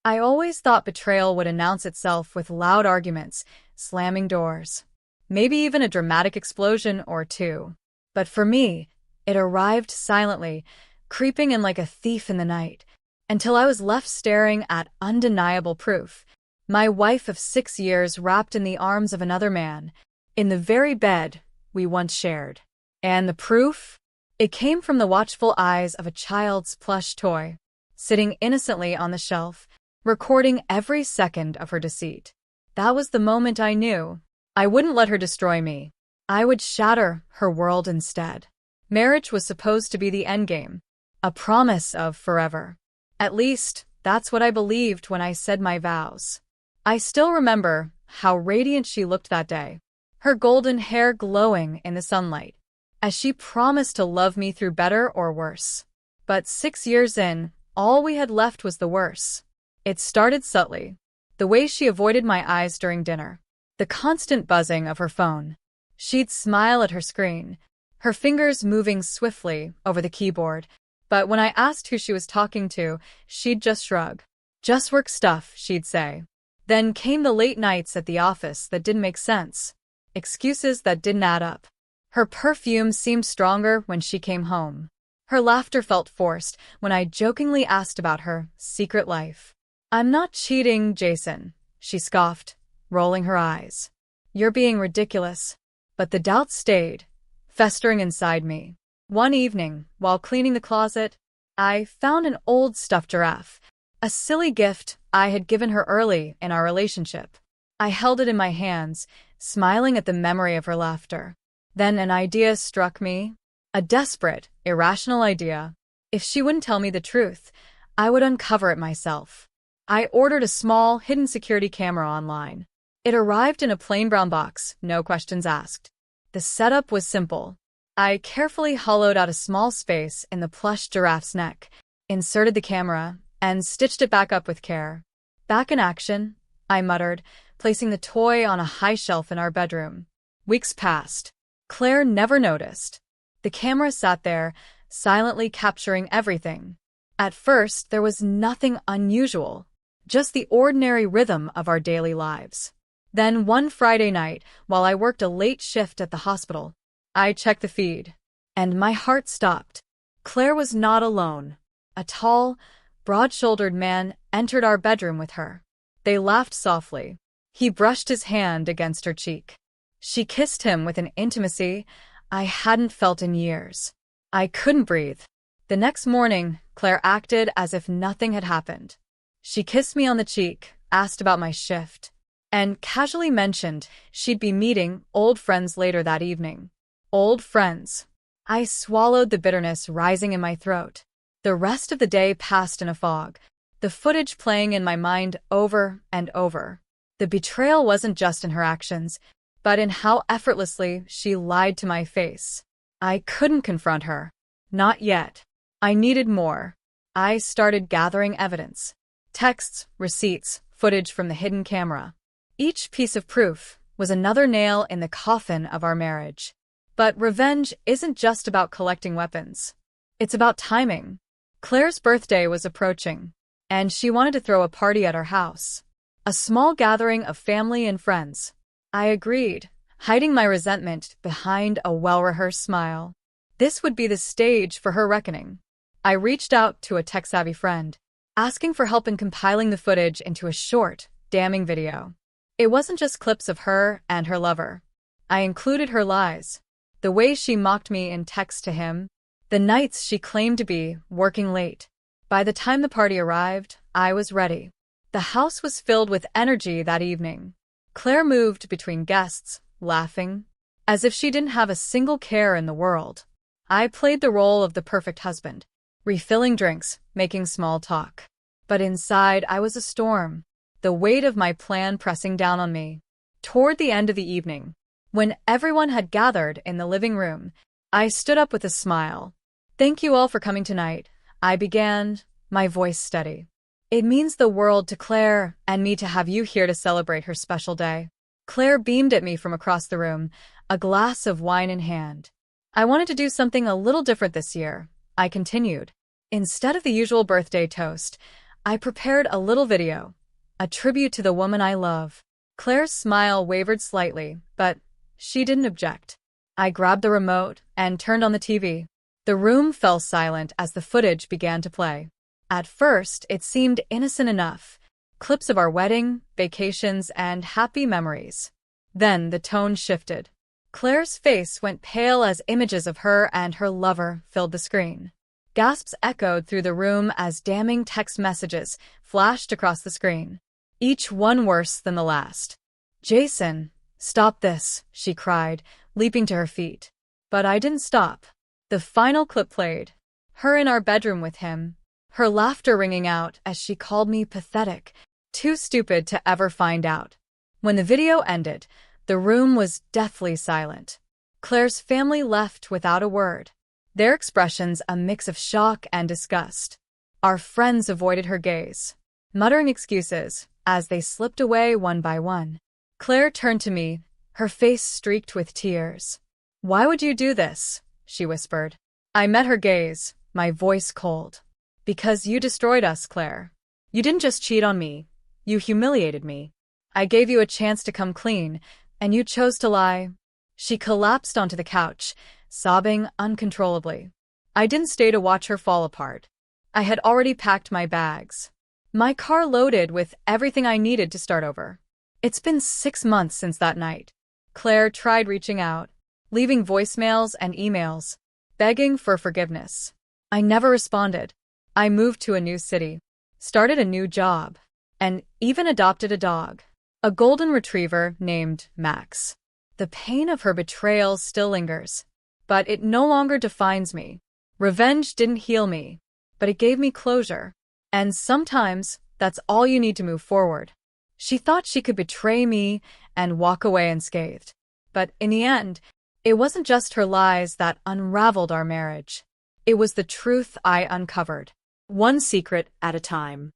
I always thought betrayal would announce itself with loud arguments, slamming doors, maybe even a dramatic explosion or two. But for me, it arrived silently, creeping in like a thief in the night, until I was left staring at undeniable proof. My wife of 6 years wrapped in the arms of another man, in the very bed we once shared. And the proof? It came from the watchful eyes of a child's plush toy, sitting innocently on the shelf, recording every second of her deceit. That was the moment I knew. I wouldn't let her destroy me. I would shatter her world instead. Marriage was supposed to be the endgame, a promise of forever. At least, that's what I believed when I said my vows. I still remember how radiant she looked that day, her golden hair glowing in the sunlight, as she promised to love me through better or worse. But 6 years in, all we had left was the worse. It started subtly. The way she avoided my eyes during dinner, the constant buzzing of her phone. She'd smile at her screen, her fingers moving swiftly over the keyboard, but when I asked who she was talking to, she'd just shrug. Just work stuff, she'd say. Then came the late nights at the office that didn't make sense, excuses that didn't add up. Her perfume seemed stronger when she came home. Her laughter felt forced when I jokingly asked about her secret life. "I'm not cheating, Jason," she scoffed, rolling her eyes. "You're being ridiculous." But the doubt stayed, festering inside me. One evening, while cleaning the closet, I found an old stuffed giraffe, a silly gift I had given her early in our relationship. I held it in my hands, smiling at the memory of her laughter. Then an idea struck me. A desperate, irrational idea. If she wouldn't tell me the truth, I would uncover it myself. I ordered a small, hidden security camera online. It arrived in a plain brown box, no questions asked. The setup was simple. I carefully hollowed out a small space in the plush giraffe's neck, inserted the camera, and stitched it back up with care. "Back in action," I muttered, placing the toy on a high shelf in our bedroom. Weeks passed. Claire never noticed. The camera sat there, silently capturing everything. At first, there was nothing unusual, just the ordinary rhythm of our daily lives. Then one Friday night, while I worked a late shift at the hospital, I checked the feed, and my heart stopped. Claire was not alone. A tall, broad-shouldered man entered our bedroom with her. They laughed softly. He brushed his hand against her cheek. She kissed him with an intimacy I hadn't felt in years. I couldn't breathe. The next morning, Claire acted as if nothing had happened. She kissed me on the cheek, asked about my shift, and casually mentioned she'd be meeting old friends later that evening. Old friends. I swallowed the bitterness rising in my throat. The rest of the day passed in a fog, the footage playing in my mind over and over. The betrayal wasn't just in her actions, but in how effortlessly she lied to my face. I couldn't confront her. Not yet. I needed more. I started gathering evidence. Texts, receipts, footage from the hidden camera. Each piece of proof was another nail in the coffin of our marriage. But revenge isn't just about collecting weapons. It's about timing. Claire's birthday was approaching, and she wanted to throw a party at our house. A small gathering of family and friends. I agreed, hiding my resentment behind a well-rehearsed smile. This would be the stage for her reckoning. I reached out to a tech-savvy friend, asking for help in compiling the footage into a short, damning video. It wasn't just clips of her and her lover. I included her lies, the way she mocked me in text to him, the nights she claimed to be working late. By the time the party arrived, I was ready. The house was filled with energy that evening. Claire moved between guests, laughing, as if she didn't have a single care in the world. I played the role of the perfect husband, refilling drinks, making small talk. But inside, I was a storm, the weight of my plan pressing down on me. Toward the end of the evening, when everyone had gathered in the living room, I stood up with a smile. "Thank you all for coming tonight," I began, my voice steady. "It means the world to Claire and me to have you here to celebrate her special day." Claire beamed at me from across the room, a glass of wine in hand. "I wanted to do something a little different this year," I continued. "Instead of the usual birthday toast, I prepared a little video, a tribute to the woman I love. Claire's smile wavered slightly, but she didn't object. I grabbed the remote and turned on the TV. The room fell silent as the footage began to play. At first, it seemed innocent enough. Clips of our wedding, vacations, and happy memories. Then the tone shifted. Claire's face went pale as images of her and her lover filled the screen. Gasps echoed through the room as damning text messages flashed across the screen, each one worse than the last. "Jason, stop this," she cried, leaping to her feet. But I didn't stop. The final clip played. Her in our bedroom with him, her laughter ringing out as she called me pathetic, too stupid to ever find out. When the video ended, the room was deathly silent. Claire's family left without a word, their expressions a mix of shock and disgust. Our friends avoided her gaze, muttering excuses as they slipped away one by one. Claire turned to me, her face streaked with tears. "Why would you do this?" she whispered. I met her gaze, my voice cold. "Because you destroyed us, Claire. You didn't just cheat on me, you humiliated me. I gave you a chance to come clean, and you chose to lie." She collapsed onto the couch, sobbing uncontrollably. I didn't stay to watch her fall apart. I had already packed my bags. My car loaded with everything I needed to start over. It's been 6 months since that night. Claire tried reaching out, leaving voicemails and emails, begging for forgiveness. I never responded. I moved to a new city, started a new job, and even adopted a dog, a golden retriever named Max. The pain of her betrayal still lingers, but it no longer defines me. Revenge didn't heal me, but it gave me closure. And sometimes, that's all you need to move forward. She thought she could betray me and walk away unscathed. But in the end, it wasn't just her lies that unraveled our marriage. It was the truth I uncovered, one secret at a time.